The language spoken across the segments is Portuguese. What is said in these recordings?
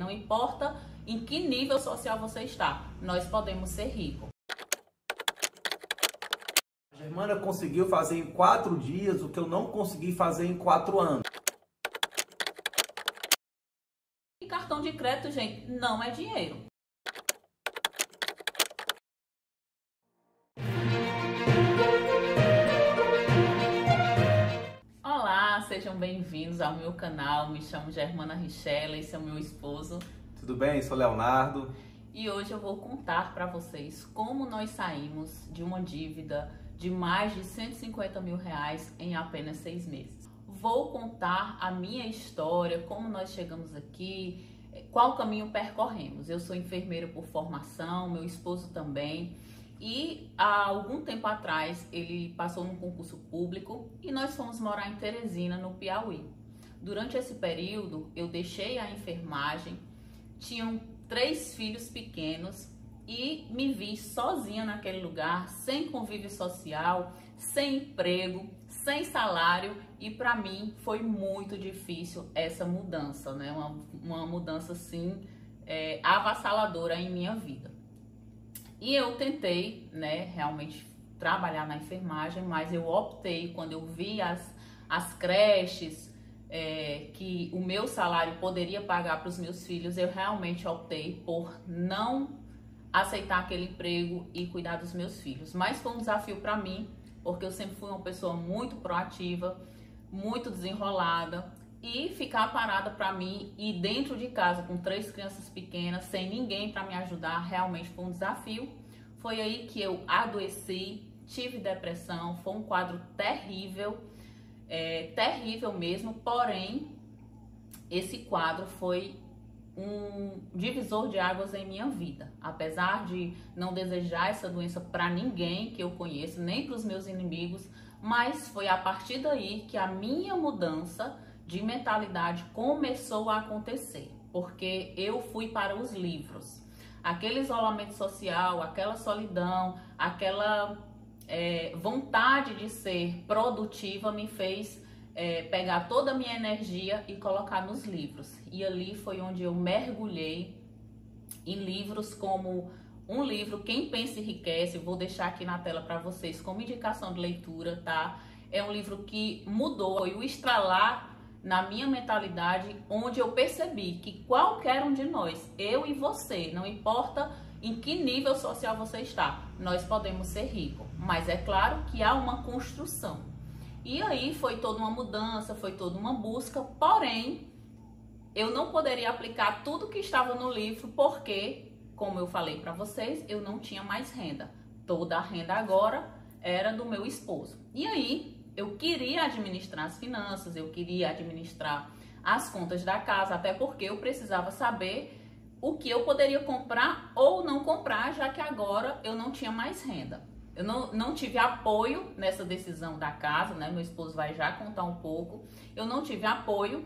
Não importa em que nível social você está, nós podemos ser ricos. A Germana conseguiu fazer em 4 dias o que eu não consegui fazer em 4 anos. E cartão de crédito, gente, não é dinheiro. Olá, sejam bem-vindos ao meu canal. Me chamo Germana Richella, esse é o meu esposo. Tudo bem? Sou Leonardo. E hoje eu vou contar para vocês como nós saímos de uma dívida de mais de 150 mil reais em apenas 6 meses. Vou contar a minha história, como nós chegamos aqui, qual caminho percorremos. Eu sou enfermeira por formação, meu esposo também. E há algum tempo atrás ele passou num concurso público e nós fomos morar em Teresina, no Piauí. Durante esse período eu deixei a enfermagem, tinham 3 filhos pequenos e me vi sozinha naquele lugar, sem convívio social, sem emprego, sem salário, e para mim foi muito difícil essa mudança, né? Uma mudança assim avassaladora em minha vida. E eu tentei, né, realmente trabalhar na enfermagem, mas eu optei, quando eu vi as creches que o meu salário poderia pagar para os meus filhos, eu realmente optei por não aceitar aquele emprego e cuidar dos meus filhos. Mas foi um desafio para mim, porque eu sempre fui uma pessoa muito proativa, muito desenrolada, e ficar parada para mim e dentro de casa com 3 crianças pequenas, sem ninguém para me ajudar, realmente foi um desafio. Foi aí que eu adoeci, tive depressão, foi um quadro terrível, terrível mesmo, porém esse quadro foi um divisor de águas em minha vida. Apesar de não desejar essa doença para ninguém que eu conheço, nem para os meus inimigos, mas foi a partir daí que a minha mudança de mentalidade começou a acontecer, porque eu fui para os livros. Aquele isolamento social, aquela solidão, aquela vontade de ser produtiva me fez pegar toda a minha energia e colocar nos livros. E ali foi onde eu mergulhei em livros como um livro, Quem Pensa Enriquece. Vou deixar aqui na tela para vocês como indicação de leitura, tá? É um livro que mudou, foi o estralar na minha mentalidade, onde eu percebi que qualquer um de nós, eu e você, não importa em que nível social você está, nós podemos ser ricos. Mas é claro que há uma construção. E aí foi toda uma mudança, foi toda uma busca, porém, eu não poderia aplicar tudo que estava no livro, porque, como eu falei para vocês, eu não tinha mais renda. Toda a renda agora era do meu esposo. E aí, eu queria administrar as finanças, eu queria administrar as contas da casa, até porque eu precisava saber o que eu poderia comprar ou não comprar, já que agora eu não tinha mais renda. Eu não tive apoio nessa decisão da casa, né? Meu esposo vai já contar um pouco. Eu não tive apoio.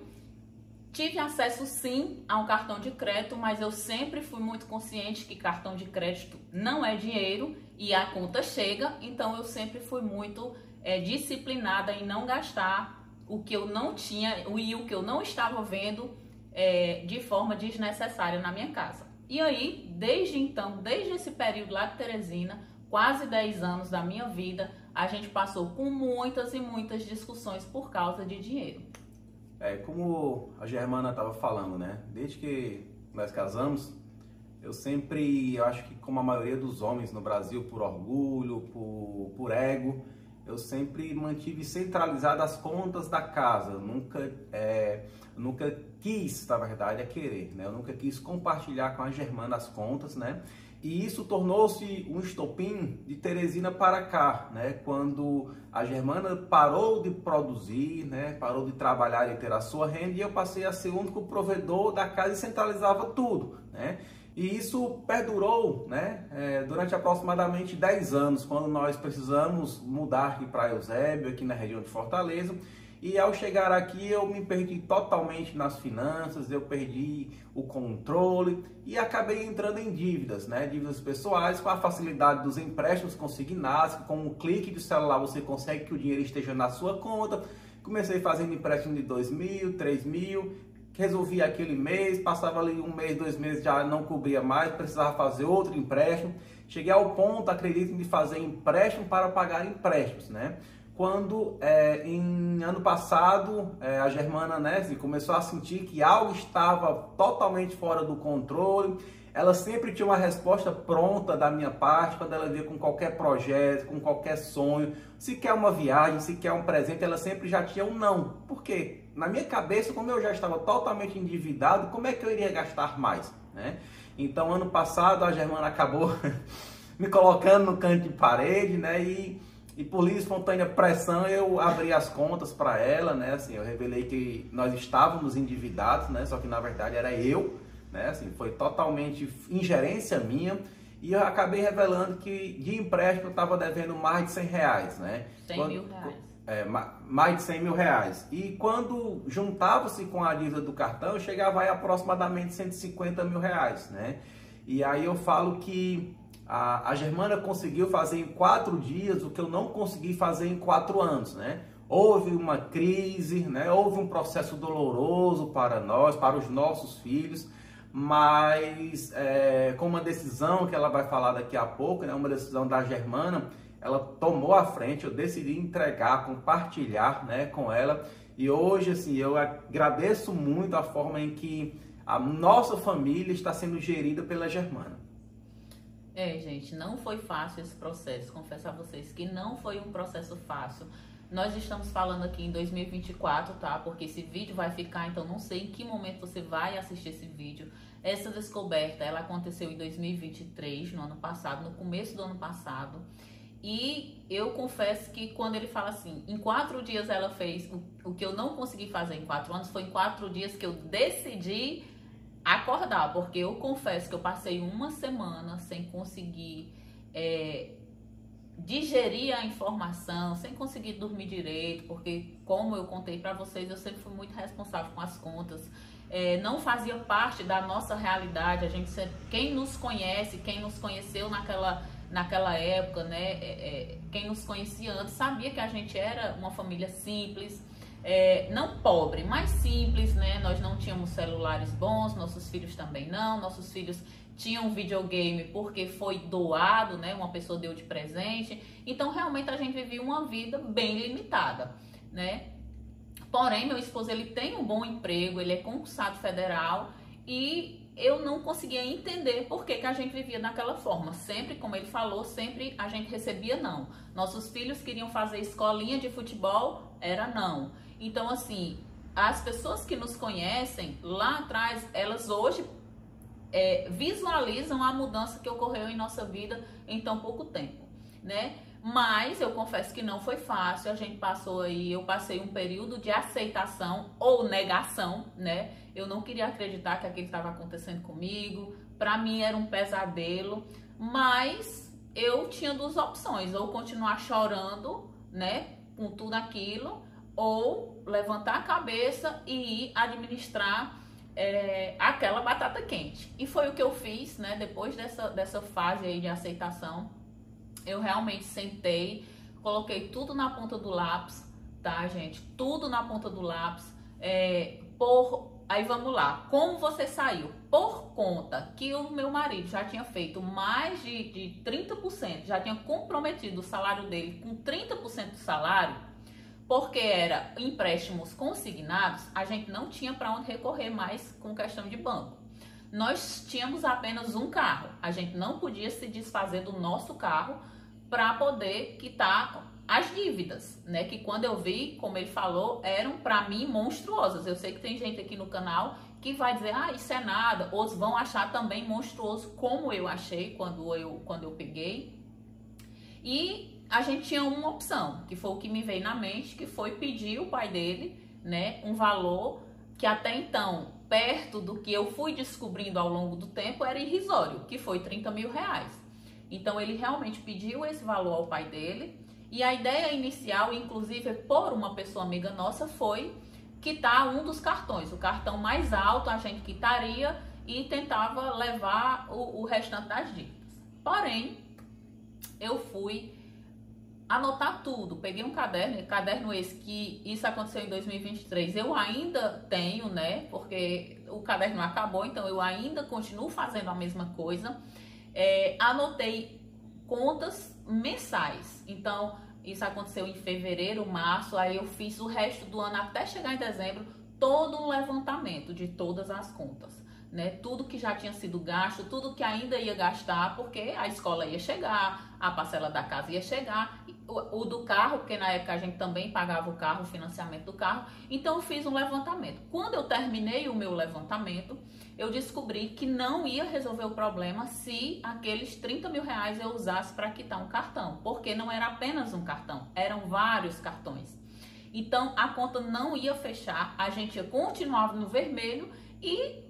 Tive acesso sim a um cartão de crédito, mas eu sempre fui muito consciente que cartão de crédito não é dinheiro e a conta chega, então eu sempre fui muito disciplinada em não gastar o que eu não tinha e o que eu não estava vendo de forma desnecessária na minha casa. E aí, desde então, desde esse período lá de Teresina, quase 10 anos da minha vida, a gente passou com muitas e muitas discussões por causa de dinheiro. Como a Germana estava falando, né? Desde que nós casamos, eu acho que como a maioria dos homens no Brasil, por orgulho, por ego, eu sempre mantive centralizadas as contas da casa. Eu nunca quis, na verdade, querer, né? Eu nunca quis compartilhar com a Germana as contas, né? E isso tornou-se um estopim de Teresina para cá, né? Quando a Germana parou de produzir, né? Parou de trabalhar e ter a sua renda, e eu passei a ser o único provedor da casa e centralizava tudo, né? E isso perdurou, né? Durante aproximadamente 10 anos, quando nós precisamos mudar aqui para Eusébio, aqui na região de Fortaleza. E ao chegar aqui eu me perdi totalmente nas finanças, eu perdi o controle e acabei entrando em dívidas, né? Dívidas pessoais, com a facilidade dos empréstimos consignados, que com um clique de celular você consegue que o dinheiro esteja na sua conta. Comecei fazendo empréstimo de 2 mil, 3 mil, resolvia aquele mês, passava ali um mês, 2 meses, já não cobria mais, precisava fazer outro empréstimo. Cheguei ao ponto, acredito, de fazer empréstimo para pagar empréstimos, né? Quando em ano passado a Germana, né, assim, começou a sentir que algo estava totalmente fora do controle. Ela sempre tinha uma resposta pronta da minha parte quando ela via com qualquer projeto, com qualquer sonho. Se quer uma viagem, se quer um presente, ela sempre já tinha um não. Por quê? Na minha cabeça, como eu já estava totalmente endividado, como é que eu iria gastar mais, né? Então, ano passado, a Germana acabou me colocando no canto de parede, né? E por livre e espontânea pressão, eu abri as contas para ela, né? Assim, eu revelei que nós estávamos endividados, né? Só que, na verdade, era eu, né? Assim, foi totalmente ingerência minha. E eu acabei revelando que de empréstimo eu estava devendo mais de 100 reais, né? 100 mil reais. Mais de 100 mil reais. E quando juntava-se com a dívida do cartão, eu chegava a aproximadamente 150 mil reais, né? E aí eu falo que a Germana conseguiu fazer em 4 dias o que eu não consegui fazer em 4 anos, né? Houve uma crise, né? Houve um processo doloroso para nós, para os nossos filhos, mas com uma decisão que ela vai falar daqui a pouco, né? Uma decisão da Germana, ela tomou a frente, eu decidi entregar, compartilhar, né, com ela. E hoje, assim, eu agradeço muito a forma em que a nossa família está sendo gerida pela Germana. Gente, não foi fácil esse processo. Confesso a vocês que não foi um processo fácil. Nós estamos falando aqui em 2024, tá? Porque esse vídeo vai ficar, então não sei em que momento você vai assistir esse vídeo. Essa descoberta, ela aconteceu em 2023, no ano passado, no começo do ano passado. E eu confesso que quando ele fala assim, em 4 dias ela fez o que eu não consegui fazer em 4 anos, foi em 4 dias que eu decidi acordar, porque eu confesso que eu passei uma semana sem conseguir digerir a informação, sem conseguir dormir direito, porque como eu contei pra vocês, eu sempre fui muito responsável com as contas. Não fazia parte da nossa realidade. A gente sempre, quem nos conhece, quem nos conheceu naquela época, né, quem nos conhecia antes sabia que a gente era uma família simples, não pobre, mas simples, né? Nós não tínhamos celulares bons, nossos filhos também não, nossos filhos tinham videogame porque foi doado, né? Uma pessoa deu de presente, então realmente a gente vivia uma vida bem limitada, né? Porém, meu esposo, ele tem um bom emprego, ele é concursado federal e eu não conseguia entender por que a gente vivia daquela forma. Sempre, como ele falou, sempre a gente recebia não. Nossos filhos queriam fazer escolinha de futebol, era não. Então, assim, as pessoas que nos conhecem lá atrás, elas hoje visualizam a mudança que ocorreu em nossa vida em tão pouco tempo, né? Mas eu confesso que não foi fácil. A gente passou aí, eu passei um período de aceitação ou negação, né? Eu não queria acreditar que aquilo estava acontecendo comigo. Para mim era um pesadelo, mas eu tinha 2 opções: ou continuar chorando, né, com tudo aquilo, ou levantar a cabeça e ir administrar aquela batata quente. E foi o que eu fiz, né? Depois dessa fase aí de aceitação, eu realmente sentei, coloquei tudo na ponta do lápis, tá, gente? Tudo na ponta do lápis. Aí vamos lá, como você saiu? Por conta que o meu marido já tinha feito mais de 30%, já tinha comprometido o salário dele com 30% do salário, porque era empréstimos consignados, a gente não tinha para onde recorrer mais com questão de banco. Nós tínhamos apenas um carro, a gente não podia se desfazer do nosso carro para poder quitar as dívidas, né? Que quando eu vi, como ele falou, eram para mim monstruosas. Eu sei que tem gente aqui no canal que vai dizer, isso é nada. Outros vão achar também monstruoso, como eu achei quando eu peguei. E a gente tinha uma opção, que foi o que me veio na mente, que foi pedir o pai dele, né, um valor que até então, perto do que eu fui descobrindo ao longo do tempo, era irrisório, que foi 30 mil reais. Então ele realmente pediu esse valor ao pai dele. E a ideia inicial, inclusive por uma pessoa amiga nossa, foi quitar um dos cartões. O cartão mais alto a gente quitaria e tentava levar o restante das dívidas. Porém, eu fui anotar tudo. Peguei um caderno esse que isso aconteceu em 2023. Eu ainda tenho, né? Porque o caderno acabou, então eu ainda continuo fazendo a mesma coisa. Anotei contas mensais. Então, isso aconteceu em fevereiro, março. Aí eu fiz o resto do ano até chegar em dezembro, todo um levantamento de todas as contas. Né, tudo que já tinha sido gasto, tudo que ainda ia gastar, porque a escola ia chegar, a parcela da casa ia chegar, o do carro, porque na época a gente também pagava o carro, o financiamento do carro. Então eu fiz um levantamento. Quando eu terminei o meu levantamento, eu descobri que não ia resolver o problema se aqueles 30 mil reais eu usasse para quitar um cartão, porque não era apenas um cartão, eram vários cartões. Então a conta não ia fechar, a gente ia continuar no vermelho e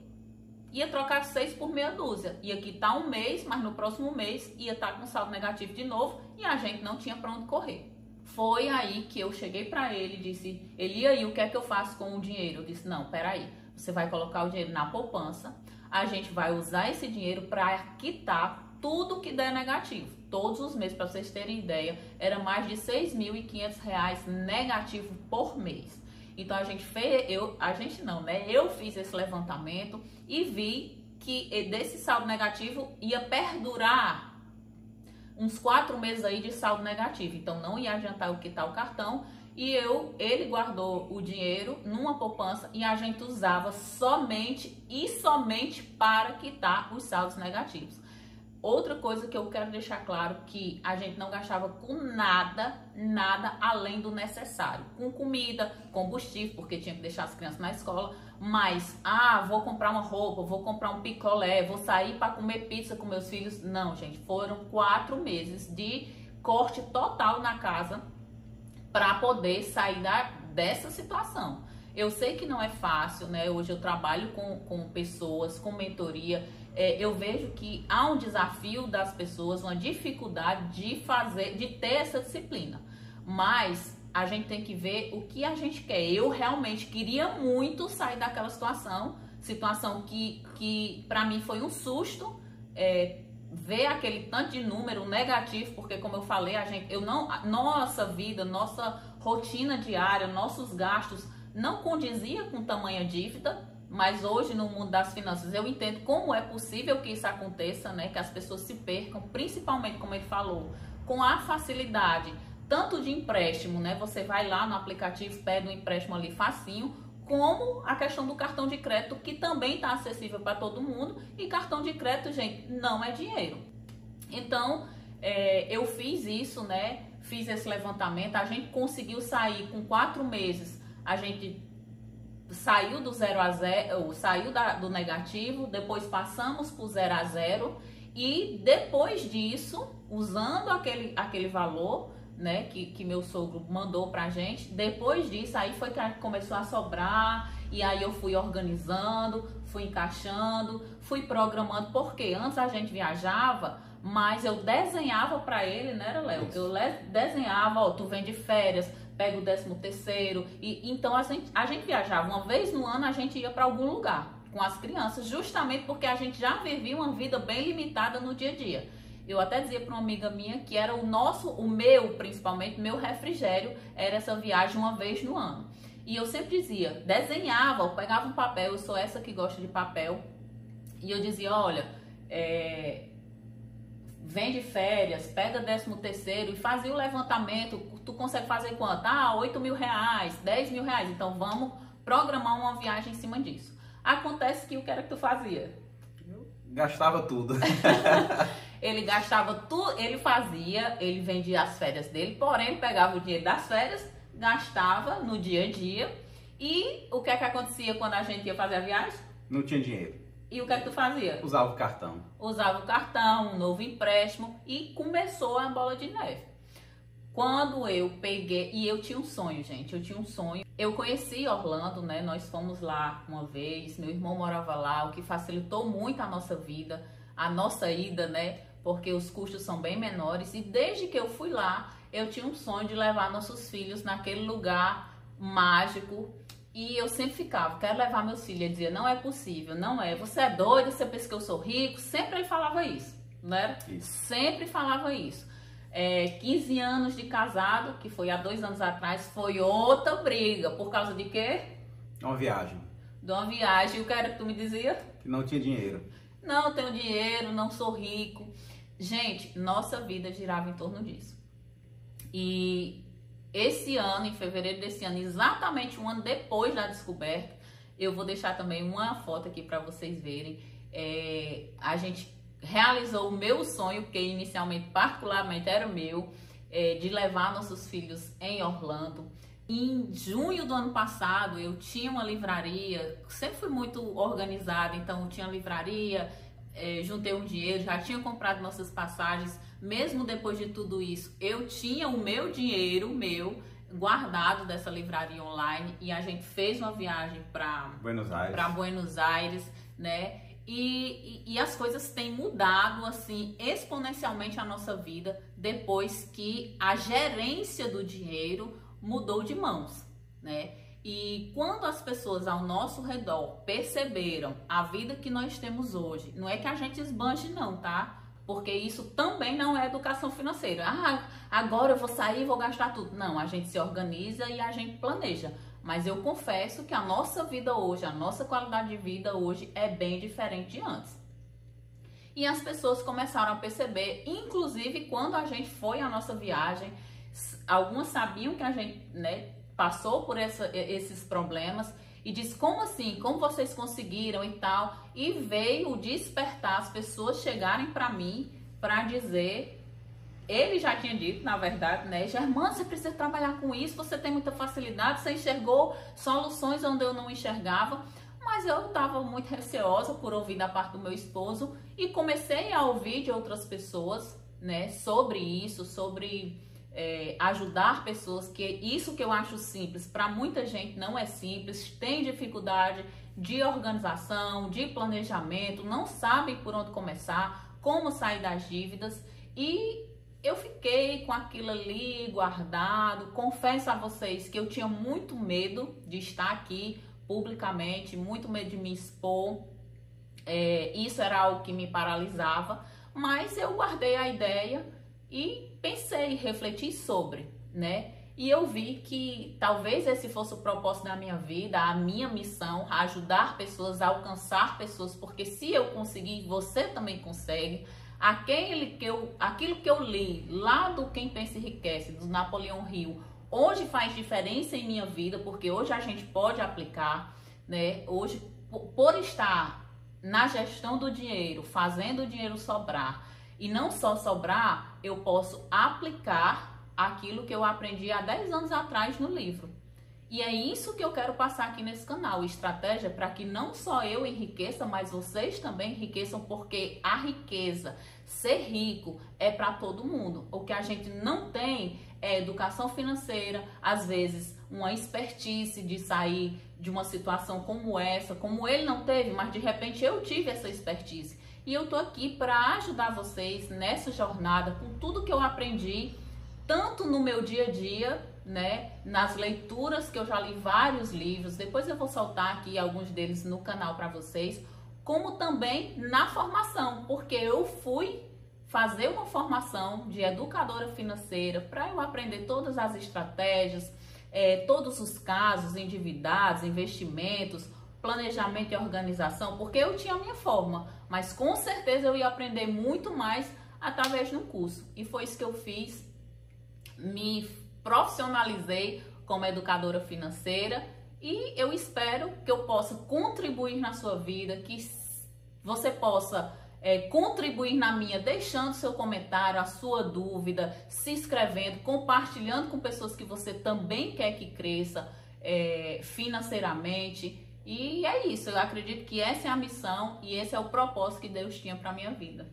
ia trocar 6 por meia dúzia. Ia quitar um mês, mas no próximo mês ia estar com saldo negativo de novo e a gente não tinha para onde correr. Foi aí que eu cheguei para ele e disse, Eli, aí o que é que eu faço com o dinheiro? Eu disse, não, peraí, você vai colocar o dinheiro na poupança, a gente vai usar esse dinheiro para quitar tudo que der negativo. Todos os meses, para vocês terem ideia, era mais de R$ 6.500 negativo por mês. Então eu fiz esse levantamento e vi que desse saldo negativo ia perdurar uns 4 meses aí de saldo negativo. Então não ia adiantar eu quitar o cartão e ele guardou o dinheiro numa poupança e a gente usava somente para quitar os saldos negativos. Outra coisa que eu quero deixar claro, que a gente não gastava com nada além do necessário. Com comida, combustível, porque tinha que deixar as crianças na escola. Mas, vou comprar uma roupa, vou comprar um picolé, vou sair para comer pizza com meus filhos. Não, gente, foram 4 meses de corte total na casa para poder sair dessa situação. Eu sei que não é fácil, né? Hoje eu trabalho com pessoas, com mentoria. Eu vejo que há um desafio das pessoas, uma dificuldade de ter essa disciplina. Mas a gente tem que ver o que a gente quer. Eu realmente queria muito sair daquela situação que para mim foi um susto, ver aquele tanto de número negativo, porque como eu falei, nossa vida, nossa rotina diária, nossos gastos não condizia com tamanha dívida. Mas hoje, no mundo das finanças, eu entendo como é possível que isso aconteça, né? Que as pessoas se percam, principalmente, como ele falou, com a facilidade, tanto de empréstimo, né? Você vai lá no aplicativo, pede um empréstimo ali facinho, como a questão do cartão de crédito, que também está acessível para todo mundo. E cartão de crédito, gente, não é dinheiro. Então, eu fiz isso, né? Fiz esse levantamento, a gente conseguiu sair com 4 meses, a gente saiu do 0 a 0, saiu do negativo, depois passamos para o 0 a 0 e depois disso, usando aquele valor, né, que meu sogro mandou pra gente, depois disso aí foi que começou a sobrar e aí eu fui organizando, fui encaixando, fui programando, porque antes a gente viajava, mas eu desenhava para ele, né, Léo? Eu desenhava, tu vem de férias, pega o 13º, e então a gente viajava uma vez no ano, a gente ia para algum lugar com as crianças, justamente porque a gente já vivia uma vida bem limitada no dia a dia. Eu até dizia para uma amiga minha que era principalmente, meu refrigério era essa viagem uma vez no ano. E eu sempre dizia, desenhava, eu pegava um papel, eu sou essa que gosta de papel, e eu dizia, olha, vem de férias, pega 13º e fazia o levantamento. Tu consegue fazer quanto? 8 mil reais, 10 mil reais. Então vamos programar uma viagem em cima disso. Acontece que o que era que tu fazia? Eu gastava tudo. Ele gastava tudo, ele vendia as férias dele, porém ele pegava o dinheiro das férias, gastava no dia a dia. E o que é que acontecia quando a gente ia fazer a viagem? Não tinha dinheiro. E o que é que tu fazia? Usava o cartão. Usava o cartão, um novo empréstimo e começou a bola de neve. Quando eu peguei, e eu tinha um sonho, gente, eu conheci Orlando, né, nós fomos lá uma vez, meu irmão morava lá, o que facilitou muito a nossa vida, a nossa ida, né, porque os custos são bem menores, e desde que eu fui lá, eu tinha um sonho de levar nossos filhos naquele lugar mágico. E eu sempre ficava, quero levar meus filhos. Ele dizia, não é possível, não é. Você é doido, você pensa que eu sou rico. Sempre ele falava isso, não era? Isso. Sempre falava isso. 15 anos de casado, que foi há 2 anos atrás, foi outra briga. Por causa de quê? Uma viagem. De uma viagem. O que era que tu me dizia? Que não tinha dinheiro. Não tenho dinheiro, não sou rico. Gente, nossa vida girava em torno disso. E esse ano, em fevereiro desse ano, exatamente um ano depois da descoberta, eu vou deixar também uma foto aqui para vocês verem. A gente realizou o meu sonho, que inicialmente, particularmente, era o meu, de levar nossos filhos em Orlando. Em junho do ano passado, eu tinha uma livraria, sempre fui muito organizada, então eu tinha livraria, juntei um dinheiro, já tinha comprado nossas passagens. Mesmo depois de tudo isso, eu tinha o meu dinheiro, guardado dessa livraria online, e a gente fez uma viagem para Buenos Aires, né? E as coisas têm mudado assim exponencialmente a nossa vida depois que a gerência do dinheiro mudou de mãos, né? E quando as pessoas ao nosso redor perceberam a vida que nós temos hoje, não é que a gente esbanje não, tá? Porque isso também não é educação financeira. Ah, agora eu vou sair e vou gastar tudo. Não, a gente se organiza e a gente planeja. Mas eu confesso que a nossa vida hoje, a nossa qualidade de vida hoje é bem diferente de antes. E as pessoas começaram a perceber, inclusive quando a gente foi à nossa viagem, algumas sabiam que a gente, né, passou por esses problemas e disse, como assim? Como vocês conseguiram e tal? E veio despertar, as pessoas chegarem para mim para dizer... Ele já tinha dito, na verdade, né? Germana, você precisa trabalhar com isso, você tem muita facilidade, você enxergou soluções onde eu não enxergava. Mas eu estava muito receosa por ouvir da parte do meu esposo e comecei a ouvir de outras pessoas, né? Sobre isso, sobre ajudar pessoas, que isso que eu acho simples, para muita gente não é simples, tem dificuldade de organização, de planejamento, não sabe por onde começar, como sair das dívidas e... Eu fiquei com aquilo ali guardado. Confesso a vocês que eu tinha muito medo de estar aqui publicamente, muito medo de me expor. Isso era algo que me paralisava, mas eu guardei a ideia e pensei, refleti sobre, né? E eu vi que talvez esse fosse o propósito da minha vida, a minha missão, ajudar pessoas, alcançar pessoas, porque se eu conseguir, você também consegue. Aquilo que eu li lá do Quem Pensa Enriquece, do Napoleão Hill, hoje faz diferença em minha vida, porque hoje a gente pode aplicar, né? Hoje, por estar na gestão do dinheiro, fazendo o dinheiro sobrar, e não só sobrar, eu posso aplicar aquilo que eu aprendi há 10 anos atrás no livro. E é isso que eu quero passar aqui nesse canal, estratégia para que não só eu enriqueça, mas vocês também enriqueçam, porque a riqueza, ser rico, é para todo mundo. O que a gente não tem é educação financeira, às vezes uma expertise de sair de uma situação como essa, como ele não teve, mas de repente eu tive essa expertise. E eu tô aqui para ajudar vocês nessa jornada com tudo que eu aprendi, tanto no meu dia a dia, né, nas leituras, que eu já li vários livros, depois eu vou soltar aqui alguns deles no canal para vocês, como também na formação, porque eu fui fazer uma formação de educadora financeira para eu aprender todas as estratégias, todos os casos, endividados, investimentos, planejamento e organização, porque eu tinha a minha forma, mas com certeza eu ia aprender muito mais através de um curso, e foi isso que eu fiz, me profissionalizei como educadora financeira e eu espero que eu possa contribuir na sua vida, que você possa contribuir na minha, deixando seu comentário, a sua dúvida, se inscrevendo, compartilhando com pessoas que você também quer que cresça financeiramente. E é isso, eu acredito que essa é a missão e esse é o propósito que Deus tinha para minha vida.